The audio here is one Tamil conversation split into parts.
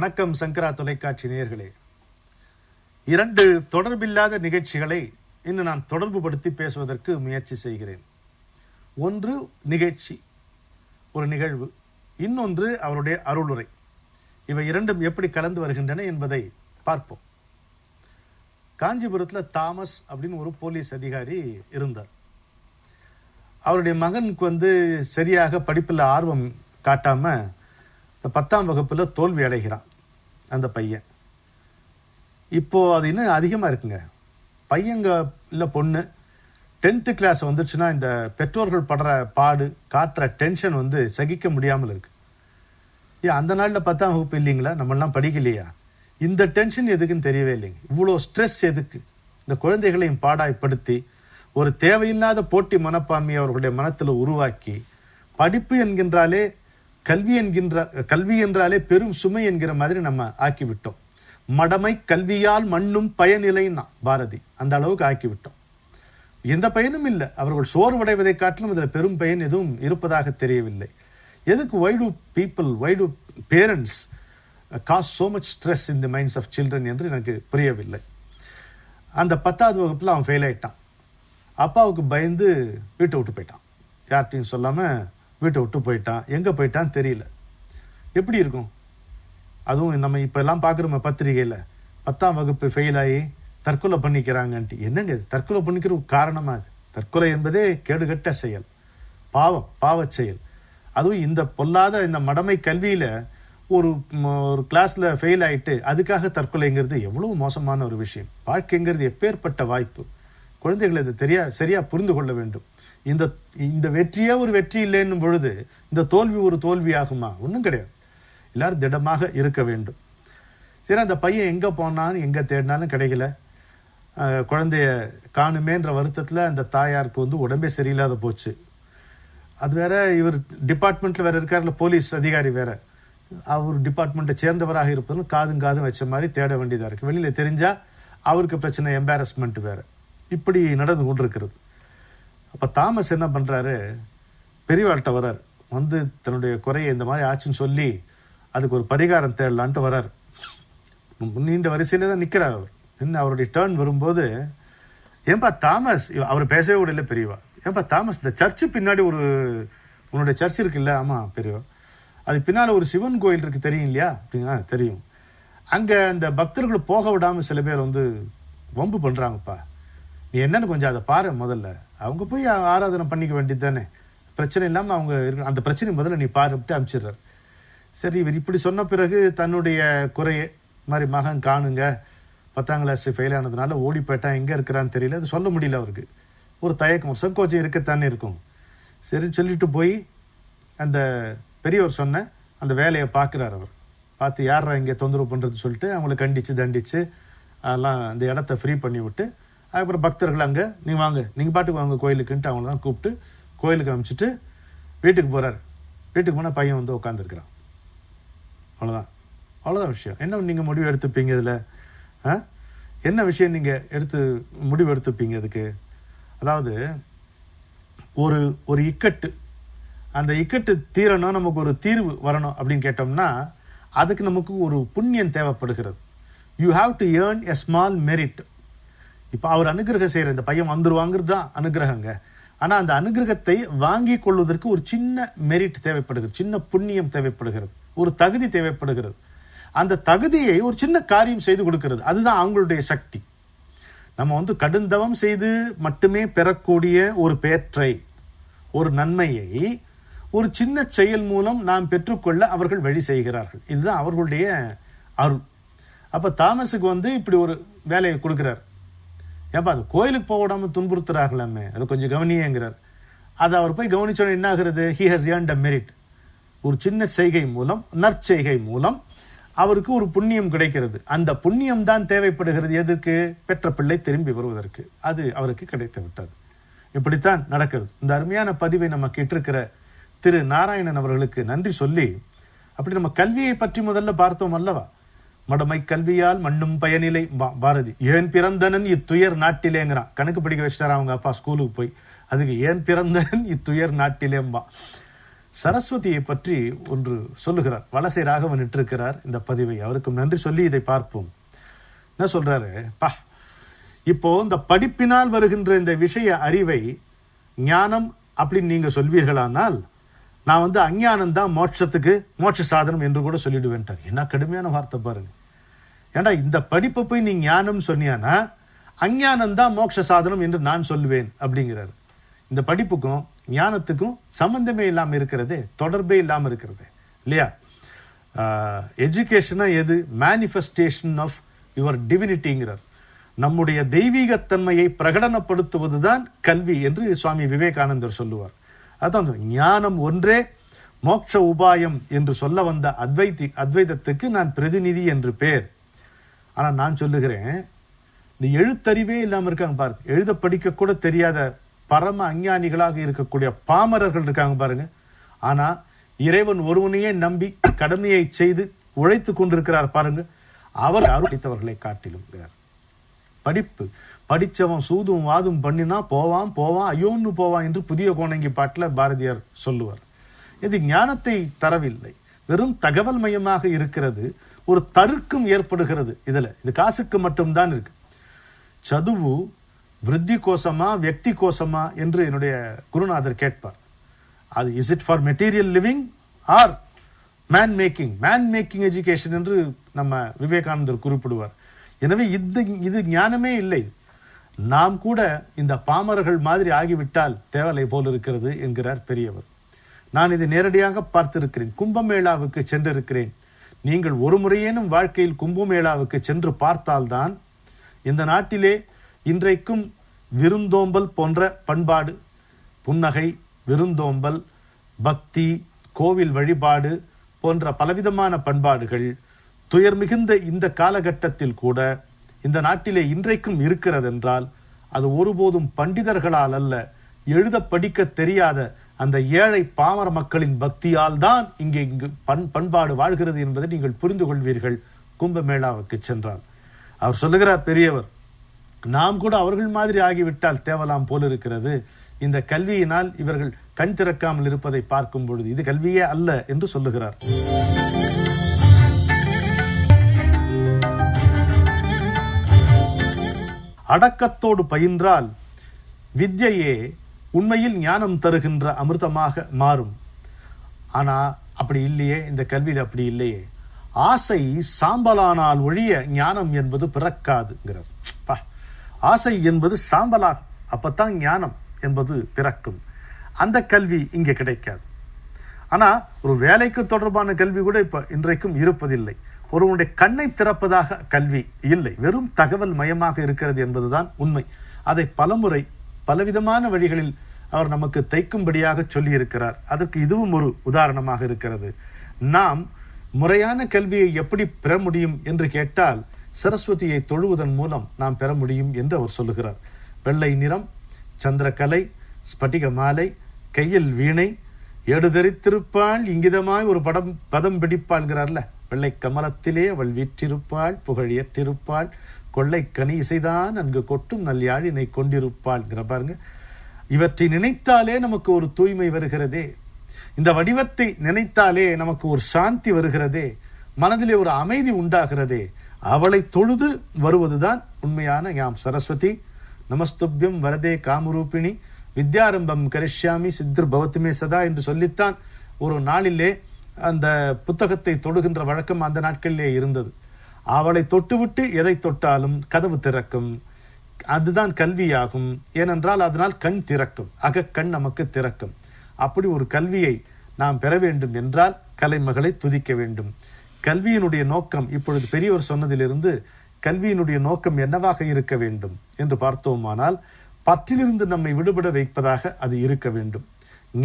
வணக்கம் சங்கரா தொலைக்காட்சி நேயர்களே. 2 தொடர்பில்லாத நிகழ்ச்சிகளை இன்று நான் தொடர்புபடுத்தி பேசுவதற்கு முயற்சி செய்கிறேன். ஒன்று நிகழ்ச்சி, ஒரு நிகழ்வு, இன்னொன்று அவருடைய அருளுரை. இவை இரண்டும் எப்படி கலந்து வருகின்றன என்பதை பார்ப்போம். காஞ்சிபுரத்தில் தாமஸ் அப்படின்னு ஒரு போலீஸ் அதிகாரி இருந்தார். அவருடைய மகனுக்கு சரியாக படிப்பில் ஆர்வம் காட்டாம 10ஆம் வகுப்பில் தோல்வி அடைகிறான் அந்த பையன். இப்போ அது இன்னும் அதிகமாக இருக்குங்க. பையங்க இல்லை பொண்ணு 10th கிளாஸ் வந்துச்சுன்னா இந்த பெற்றோர்கள் படுற பாடு, காட்டுற டென்ஷன் சகிக்க முடியாமல் இருக்கு. ஏன் அந்த நாளில் 10ஆம் வகுப்பு இல்லைங்களா? நம்மளாம் படிக்கலையா? இந்த டென்ஷன் எதுக்குன்னு தெரியவே இல்லைங்க. இவ்வளோ ஸ்ட்ரெஸ் எதுக்கு? இந்த குழந்தைகளையும் பாடாய்ப்படுத்தி ஒரு தேவையில்லாத போட்டி மனப்பான்மையை அவர்களுடைய மனத்தில் உருவாக்கி, படிப்பு என்கின்றாலே கல்வி என்றாலே பெரும் சுமை என்கிற மாதிரி நம்ம ஆக்கிவிட்டோம். மடமை கல்வியால் மண்ணும் பயனில்லைன்னா பாரதி அந்த அளவுக்கு ஆக்கிவிட்டோம். எந்த பயனும் இல்லை. அவர்கள் சோர்வடைவதை காட்டிலும் அதில் பெரும் பயன் எதுவும் இருப்பதாக தெரியவில்லை. எதுக்கு why do parents cause so much stress in the minds of children என்று எனக்கு புரியவில்லை. அந்த 10வது வகுப்பில் அவன் ஃபெயில் ஆயிட்டான். அப்பாவுக்கு பயந்து வீட்டை விட்டு போயிட்டான். யார்கிட்டையும் சொல்லாமல் வீட்டை விட்டு போயிட்டான். எங்கே போயிட்டான்னு தெரியல. எப்படி இருக்கும்? அதுவும் நம்ம இப்போ எல்லாம் பார்க்குறோம் பத்திரிகையில் 10ஆம் வகுப்பு ஃபெயில் ஆகி தற்கொலை பண்ணிக்கிறாங்கன்ட்டு. என்னங்க தற்கொலை பண்ணிக்கிற காரணமாக? அது தற்கொலை என்பதே கேடுகட்ட செயல், பாவச் செயல். அதுவும் இந்த பொல்லாத இந்த மடமை கல்வியில் ஒரு கிளாஸில் ஃபெயில் ஆகிட்டு அதுக்காக தற்கொலைங்கிறது எவ்வளோ மோசமான ஒரு விஷயம். வாழ்க்கைங்கிறது எப்பேற்பட்ட வாய்ப்பு. குழந்தைகள் இதை சரியாக புரிந்து கொள்ள வேண்டும். இந்த வெற்றியே ஒரு வெற்றி இல்லைன்னும் பொழுது இந்த தோல்வி ஒரு தோல்வி ஆகுமா? ஒன்றும் கிடையாது. எல்லாரும் திடமாக இருக்க வேண்டும். சரி, அந்த பையன் எங்கே போனாலும் எங்கே தேடினாலும் கிடைக்கல. குழந்தைய காணுமேன்ற வருத்தத்தில் அந்த தாயாருக்கு உடம்பே சரியில்லாத போச்சு. அது வேற, இவர் டிபார்ட்மெண்ட்டில் வேற இருக்கார்ல, போலீஸ் அதிகாரி வேற. அவர் டிபார்ட்மெண்ட்டை சேர்ந்தவராக இருப்பதும் காதும் வச்ச மாதிரி தேட வேண்டியதாக இருக்குது. வெளியில் தெரிஞ்சால் அவருக்கு பிரச்சனை, எம்பாரஸ்மெண்ட் வேற. இப்படி நடந்து கொண்டிருக்கிறது. அப்போ தாமஸ் என்ன பண்ணுறாரு, பெரியவாள்கிட்ட வரார். தன்னுடைய குறையை இந்த மாதிரி ஆச்சுன்னு சொல்லி அதுக்கு ஒரு பரிகாரம் தேடலான்ட்டு வரார். நீண்ட வரிசையில தான் நிற்கிறார் அவர். இன்னும் அவருடைய டேர்ன் வரும்போது, ஏன்பா தாமஸ், அவர் பேசவே கூட இல்லை பெரியவா, ஏன்பா தாமஸ், இந்த சர்ச்சு பின்னாடி உன்னுடைய சர்ச் இருக்குல்ல? ஆமாம் பெரியவா, அது பின்னால் ஒரு சிவன் கோயில் இருக்குது தெரியும் இல்லையா? அப்படின்னா தெரியும். அங்கே அந்த பக்தர்களை போக விடாமல் சில பேர் வம்பு பண்ணுறாங்கப்பா. நீ என்னன்னு கொஞ்சம் அதை பாரு. முதல்ல அவங்க போய் ஆராதனை பண்ணிக்க வேண்டியது தானே, பிரச்சனை இல்லாமல் அவங்க இருக்கு. அந்த பிரச்சனை முதல்ல நீ பாருட்டு அனுப்பிச்சிடுறார். சரி, இவர் இப்படி சொன்ன பிறகு தன்னுடைய குறையை மாதிரி மகன் காணுங்க 10ஆம் கிளாஸ் ஃபெயில் ஆனதுனால ஓடி போயிட்டான், எங்கே இருக்கிறான்னு தெரியல, அது சொல்ல முடியல. அவருக்கு ஒரு தயக்கம், ஒரு சங்கோச்சம் இருக்கத்தானே இருக்கும். சரி சொல்லிட்டு போய் அந்த பெரியவர் சொன்ன அந்த வேலையை பார்க்குறார். அவர் பார்த்து யாரா இங்கே தொந்தரவு பண்ணுறது சொல்லிட்டு அவங்கள தண்டிச்சு அதெல்லாம் அந்த இடத்த ஃப்ரீ பண்ணி விட்டு, அதுக்கப்புறம் பக்தர்கள் அங்கே நீங்கள் வாங்க, நீங்கள் பாட்டுக்கு வாங்க கோயிலுக்குன்ட்டு அவங்களெலாம் கூப்பிட்டு கோயிலுக்கு அனுப்பிச்சிட்டு வீட்டுக்கு போகிறார். வீட்டுக்கு போனால் பையன் உட்காந்துருக்கிறான். அவ்வளோதான் விஷயம். என்ன நீங்கள் முடிவு எடுத்துப்பீங்க இதில்? என்ன விஷயம் நீங்கள் முடிவு எடுத்துப்பீங்க அதுக்கு? அதாவது ஒரு இக்கட்டு, அந்த இக்கட்டு தீரணும், நமக்கு ஒரு தீர்வு வரணும் அப்படின்னு கேட்டோம்னா அதுக்கு நமக்கு ஒரு புண்ணியம் தேவைப்படுகிறது. You have to earn a small merit. இப்போ அவர் அனுகிரகம் செய்கிற இந்த பையன் வந்துருவாங்கிறது தான் அனுகிரகங்க. ஆனால் அந்த அனுகிரகத்தை வாங்கி கொள்வதற்கு ஒரு சின்ன மெரிட் தேவைப்படுகிறது, சின்ன புண்ணியம் தேவைப்படுகிறது, ஒரு தகுதி தேவைப்படுகிறது. அந்த தகுதியை ஒரு சின்ன காரியம் செய்து கொடுக்கிறது. அதுதான் அவங்களுடைய சக்தி. நம்ம கடுந்தவம் செய்து மட்டுமே பெறக்கூடிய ஒரு பேற்றை, ஒரு நன்மையை ஒரு சின்ன செயல் மூலம் நாம் பெற்றுக்கொள்ள அவர்கள் வழி செய்கிறார்கள். இதுதான் அவர்களுடைய அருள். அப்போ தாமஸுக்கு இப்படி ஒரு வேலையை கொடுக்குறார். ஏப்பா அது கோயிலுக்கு போக விடாமல் துன்புறுத்துறார்களாமே, அது கொஞ்சம் கவனியேங்கிறார். அது அவர் போய் கவனிச்சோன்னு என்ன ஆகுறது? He has earned a merit. ஒரு சின்ன செய்கை மூலம், நற்செய்கை மூலம் அவருக்கு ஒரு புண்ணியம் கிடைக்கிறது. அந்த புண்ணியம் தான் தேவைப்படுகிறது. எதற்கு? பெற்ற பிள்ளை திரும்பி வருவதற்கு. அது அவருக்கு கிடைத்து விட்டது. இப்படித்தான் நடக்கிறது. இந்த அருமையான பதிவை நம்ம கேட்டிருக்கிற திரு நாராயணன் அவர்களுக்கு நன்றி சொல்லி, அப்படி நம்ம கல்வியை பற்றி முதல்ல பார்த்தோம் அல்லவா? மடமை கல்வியால் மண்ணும் பயனிலை பாரதி. ஏன் பிறந்தனன் இத்துயர் நாட்டிலேங்கிறான். கணக்கு படிக்க வச்சிட்டாரா அவங்க அப்பா ஸ்கூலுக்கு போய். அதுக்கு ஏன் பிறந்தனன் இத்துயர் நாட்டிலேம்பா. சரஸ்வதியை பற்றி ஒன்று சொல்லுகிறார். வலசை ராகவன் இட்டிருக்கிறார் இந்த பதிவை. அவருக்கு நன்றி சொல்லி இதை பார்ப்போம். என்ன சொல்றாரு? இப்போ இந்த படிப்பினால் வருகின்ற இந்த விஷய அறிவை ஞானம் அப்படின்னு நீங்க சொல்வீர்களானால், நான் அஞ்ஞானம் தான் மோட்ச சாதனம் என்று கூட சொல்லிடுவேன்ட்டார். என்ன கடுமையான வார்த்தை பாருங்க. ஏண்டா இந்த படிப்பை போய் நீ ஞானம் சொன்னியானா அஞ்ஞானம் தான் மோட்ச சாதனம் என்று நான் சொல்லுவேன் அப்படிங்கிறாரு. இந்த படிப்புக்கும் ஞானத்துக்கும் சம்பந்தமே இல்லாமல் இருக்கிறதே, தொடர்பே இல்லாமல் இருக்கிறது இல்லையா? எஜுகேஷனா எது? மேனிஃபெஸ்டேஷன் ஆஃப் யுவர் டிவினிட்டிங்கிறார். நம்முடைய தெய்வீகத்தன்மையை பிரகடனப்படுத்துவதுதான் கல்வி என்று சுவாமி விவேகானந்தர் சொல்லுவார். அதான் ஞானம் ஒன்றே மோட்ச உபாயம் என்று சொல்ல வந்த அத்வைதத்துக்கு நான் பிரதிநிதி என்று பேர். ஆனால் நான் சொல்லுகிறேன், இந்த எழுத்தறிவே இல்லாமல் இருக்காங்க பாருங்க, எழுத படிக்க கூட தெரியாத பரம அஞ்ஞானிகளாக இருக்கக்கூடிய பாமரர்கள் இருக்காங்க பாருங்க. ஆனா இறைவன் ஒருவனையே நம்பி கடமையை செய்து உழைத்து கொண்டிருக்கிறார் பாருங்க. அவர் அருளித்தவர்களை காட்டிலும் படிப்பு படிச்சவன் சூதும் வாதும் பண்ணினா போவான் ஐயோன்னு போவான் என்று புதிய கோணங்கி பாட்டில் பாரதியார் சொல்லுவார். இது ஞானத்தை தரவில்லை, வெறும் தகவல் மயமாக இருக்கிறது. ஒரு தருக்கம் ஏற்படுகிறது. இது காசுக்கு மட்டும்தான் இருக்கு. சதுவு விருத்தி கோசமா வியக்தி கோசமா என்று என்னுடைய குருநாதர் கேட்பார். அது is it for material living R man making education என்று நம்ம விவேகானந்தர் குறிப்பிடுவார். எனவே இது ஞானமே இல்லை. நாம் கூட இந்த பாமரர்கள் மாதிரி ஆகிவிட்டால் தேவலை போல் இருக்கிறது என்கிறார் பெரியவர். நான் இதை நேரடியாக பார்த்திருக்கிறேன். கும்பமேளாவுக்கு சென்றிருக்கிறேன். நீங்கள் ஒரு முறையேனும் வாழ்க்கையில் கும்பமேளாவுக்கு சென்று பார்த்தால்தான் இந்த நாட்டிலே இன்றைக்கும் விருந்தோம்பல் போன்ற பண்பாடு, புன்னகை, விருந்தோம்பல், பக்தி, கோவில் வழிபாடு போன்ற பலவிதமான பண்பாடுகள் துயர் மிகுந்த இந்த காலகட்டத்தில் கூட இந்த நாட்டிலே இன்றைக்கும் இருக்கிறது என்றால் அது ஒருபோதும் பண்டிதர்களால் அல்ல, எழுத படிக்க தெரியாத அந்த ஏழை பாமர மக்களின் பக்தியால் தான் இங்கு பண்பாடு வாழ்கிறது என்பதை நீங்கள் புரிந்து கொள்வீர்கள் கும்பமேளாவுக்கு சென்றால். அவர் சொல்லுகிறார் பெரியவர், நாம் கூட அவர்கள் மாதிரி ஆகிவிட்டால் தேவலாம் போல் இருக்கிறது. இந்த கல்வியினால் இவர்கள் கண் திறக்காமல் இருப்பதை பார்க்கும் பொழுது இது கல்வியே அல்ல என்று சொல்லுகிறார். அடக்கத்தோடு பயின்றால் வித்யையே உண்மையில் ஞானம் தருகின்ற அமிர்தமாக மாறும். ஆனா அப்படி இல்லையே, இந்த கல்வியில் அப்படி இல்லையே. ஆசை சாம்பலானால் ஒழிய ஞானம் என்பது பிறக்காதுங்கிறார். ஆசை என்பது சாம்பலாகும், அப்பத்தான் ஞானம் என்பது பிறக்கும். அந்த கல்வி இங்கே கிடைக்காது. ஆனா ஒரு வேலைக்கு தொடர்பான கல்வி கூட இப்ப இன்றைக்கும் இருப்பதில்லை. ஒருவனுடைய கண்ணை திறப்பதாக கல்வி இல்லை, வெறும் தகவல் மயமாக இருக்கிறது என்பதுதான் உண்மை. அதை பலமுறை பலவிதமான வழிகளில் அவர் நமக்கு தைக்கும்படியாக சொல்லி இருக்கிறார். அதற்கு இதுவும் ஒரு உதாரணமாக இருக்கிறது. நாம் முறையான கல்வியை எப்படி பெற முடியும் என்று கேட்டால் சரஸ்வதியை தொழுவதன் மூலம் நாம் பெற முடியும் என்று அவர் சொல்லுகிறார். வெள்ளை நிறம், சந்திரகலை, ஸ்பட்டிக மாலை, கையில் வீணை, எடுதறித்திருப்பாள், இங்கிதமாய் ஒரு பதம் பிடிப்பாள்கிறார்ல. வெள்ளை கமலத்திலே அவள் வீற்றிருப்பாள், புகழியற்றிருப்பாள், கொள்ளை கனி இசைதான் அங்கு கொட்டும் நல் யாழினை கொண்டிருப்பாள்ங்கிற பாருங்க. இவற்றை நினைத்தாலே நமக்கு ஒரு தூய்மை வருகிறதே, இந்த வடிவத்தை நினைத்தாலே நமக்கு ஒரு சாந்தி வருகிறதே, மனதிலே ஒரு அமைதி உண்டாகிறதே. அவளை தொழுது வருவதுதான் உண்மையான ஞாம். சரஸ்வதி நமஸ்துப்யம் வரதே காமரூபிணி வித்யாரம்பம் கரிஷ்யாமி சித்தர் பவத்துமே சதா என்று சொல்லித்தான் ஒரு நாளிலே அந்த புத்தகத்தை தொடுகின்ற வழக்கம் அந்த நாட்களிலே இருந்தது. அவளை தொட்டுவிட்டு எதை தொட்டாலும் கதவு திறக்கும், அதுதான் கல்வியாகும். ஏனென்றால் அதனால் கண் திறக்கும், அகக்கண் நமக்கு திறக்கும். அப்படி ஒரு கல்வியை நாம் பெற வேண்டும் என்றால் கலைமகளை துதிக்க வேண்டும். கல்வியினுடைய நோக்கம் இப்பொழுது பெரியவர் சொன்னதிலிருந்து கல்வியினுடைய நோக்கம் என்னவாக இருக்க வேண்டும் என்று பார்த்தோமானால் பற்றிலிருந்து நம்மை விடுபட வைப்பதாக அது இருக்க வேண்டும்,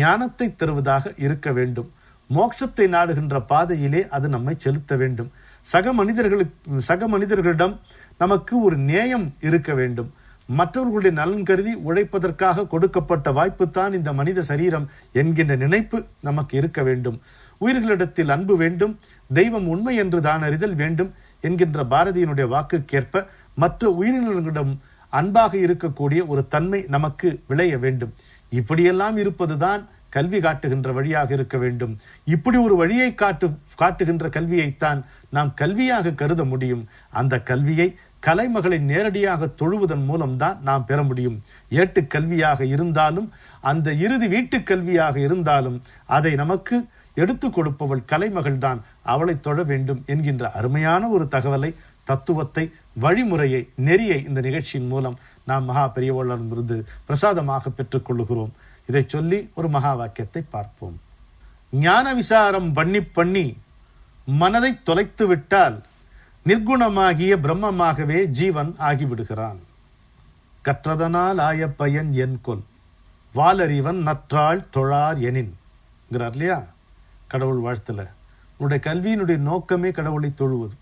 ஞானத்தை தருவதாக இருக்க வேண்டும், மோட்சத்தை நாடுகின்ற பாதையிலே அது நம்மை செலுத்த வேண்டும், சக மனிதர்களிடம் நமக்கு ஒரு நேயம் இருக்க வேண்டும், மற்றவர்களுடைய நலன் கருதி உழைப்பதற்காக கொடுக்கப்பட்ட வாய்ப்புத்தான் இந்த மனித சரீரம் என்கின்ற நினைப்பு நமக்கு இருக்க வேண்டும், உயிர்களிடத்தில் அன்பு வேண்டும், தெய்வம் உண்மை என்று தான் அறிதல் வேண்டும் என்கின்ற பாரதியினுடைய வாக்குக்கேற்ப மற்ற உயிரினங்களிடம் அன்பாக இருக்கக்கூடிய ஒரு தன்மை நமக்கு விளைய வேண்டும். இப்படியெல்லாம் இருப்பதுதான் கல்வி காட்டுகின்ற வழியாக இருக்க வேண்டும். இப்படி ஒரு வழியை காட்டுகின்ற கல்வியைத்தான் நாம் கல்வியாக கருத முடியும். அந்த கல்வியை கலைமகளை நேரடியாக தொழுவதன் மூலம்தான் நாம் பெற முடியும். ஏட்டுக் கல்வியாக இருந்தாலும் அந்த இறுதி வீட்டுக் கல்வியாக இருந்தாலும் அதை நமக்கு எடுத்து கொடுப்பவள் கலைமகள் தான், அவளை தொழ வேண்டும் என்கின்ற அருமையான ஒரு தகவலை, தத்துவத்தை, வழிமுறையை, நெறியை இந்த நிகழ்ச்சியின் மூலம் நாம் மகா பெரியவர்களிடமிருந்து பிரசாதமாக பெற்றுக்கொள்ளுகிறோம். இதை சொல்லி ஒரு மகா வாக்கியத்தை பார்ப்போம். ஞான விசாரம் பண்ணி பண்ணி மனதை தொலைத்து விட்டால் நிர்குணமாகிய பிரம்மமாகவே ஜீவன் ஆகிவிடுகிறான். கற்றதனால் ஆய பயன் என் கொல், வாலறிவன் நற்றாள் தொழார் எனின்கிறார் இல்லையா கடவுள் வாழ்த்துல. உன்னுடைய கல்வியினுடைய நோக்கமே கடவுளை தொழுவது.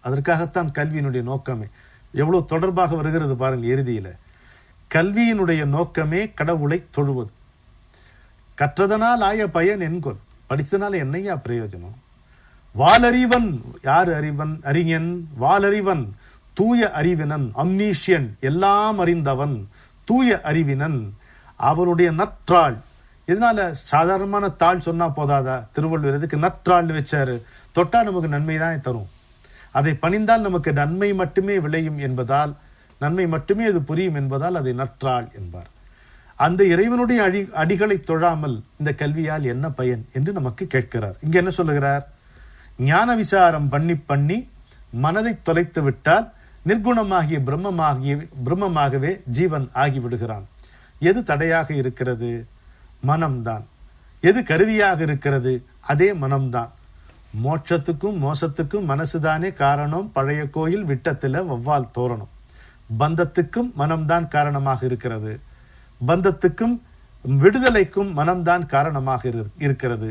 அதற்காகத்தான் கல்வியினுடைய நோக்கமே. எவ்வளவு தொடர்பாக வருகிறது பாருங்க. இறுதியில கல்வியினுடைய நோக்கமே கடவுளை தொழுவது. கற்றதனால் ஆய பயன் என்கொள், படித்ததனால என்னையா பிரயோஜனம்? வாலறிவன், யார் அறிவன்? அறிஞன். வாலறிவன் தூய அறிவினன், அம்னீஷியன், எல்லாம் அறிந்தவன், தூய அறிவினன், அவனுடைய நற்றாள். இதனால சாதாரணமான தாள் சொன்னா போதாதா? திருவள்ளுவர் எதுக்கு நற்றாள்னு வச்சாரு? தொட்டா நமக்கு நன்மை தான் தரும். அதை பணிந்தால் நமக்கு நன்மை மட்டுமே விளையும் என்பதால், நன்மை மட்டுமே அது புரியும் என்பதால் அதை நற்றாள் என்பார். அந்த இறைவனுடைய அடிகளை தொழாமல் இந்த கல்வியால் என்ன பயன் என்று நமக்கு கேட்கிறார். இங்க என்ன சொல்லுகிறார்? ஞான விசாரம் பண்ணி பண்ணி மனதை தொலைத்து விட்டால் நிர்குணமாகிய பிரம்மமாகவே ஜீவன் ஆகிவிடுகிறான். எது தடையாக இருக்கிறது? மனம்தான். எது கருவியாக இருக்கிறது? அதே மனம்தான். மோட்சத்துக்கும் மோசத்துக்கும் மனசுதானே காரணம். பழைய கோயில் விட்டத்துல வவ்வால் தோரணம். பந்தத்துக்கும் மனம்தான் காரணமாக இருக்கிறது. பந்தத்துக்கும் விடுதலைக்கும் மனம்தான் காரணமாக இருக்கிறது.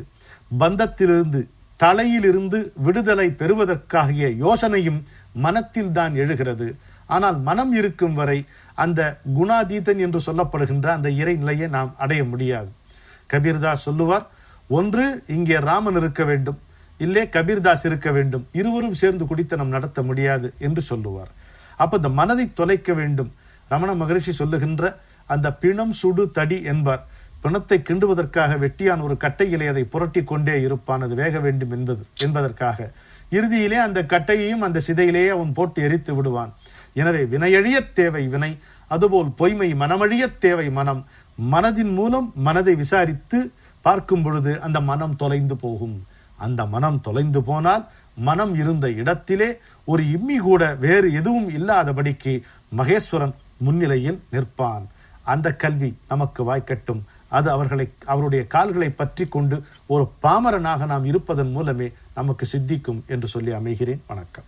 பந்தத்திலிருந்து, தலையிலிருந்து விடுதலை பெறுவதற்காகிய யோசனையும் மனத்தில் தான் எழுகிறது. ஆனால் மனம் இருக்கும் வரை அந்த குணாதீதன் என்று சொல்லப்படுகின்ற அந்த இறைநிலையை நாம் அடைய முடியாது. கபீர்தாஸ் சொல்லுவார், ஒன்று இங்கே ராமன் இருக்க வேண்டும், இல்லே கபீர்தாஸ் இருக்க வேண்டும், இருவரும் சேர்ந்து குடித்தனம் நடத்த முடியாது என்று சொல்லுவார். அப்ப இந்த மனதை தொலைக்க வேண்டும். ரமண மகரிஷி சொல்லுகின்ற அந்த பிணம் சுடு தடி என்பார். பிணத்தை கிண்டுவதற்காக வெட்டியான் ஒரு கட்டையிலே அதை புரட்டி கொண்டே இருப்பான், அது வேக வேண்டும் என்பதற்காக. இறுதியிலே அந்த கட்டையையும் அந்த சிதையிலேயே அவன் போட்டு எரித்து விடுவான். எனவே வினையழிய தேவை வினை, அதுபோல் பொய்மை மனமழிய தேவை மனம். மனதின் மூலம் மனதை விசாரித்து பார்க்கும் பொழுது அந்த மனம் தொலைந்து போகும். அந்த மனம் தொலைந்து போனால் மனம் இருந்த இடத்திலே ஒரு இம்மி கூட வேறு எதுவும் இல்லாதபடிக்கு மகேஸ்வரன் முன்னிலையில் நிற்பான். அந்த கல்வி நமக்கு வாய்க்கட்டும். அது அவருடைய கால்களை பற்றி கொண்டு ஒரு பாமரனாக நாம் இருப்பதன் மூலமே நமக்கு சித்திக்கும் என்று சொல்லி அமைகிறேன். வணக்கம்.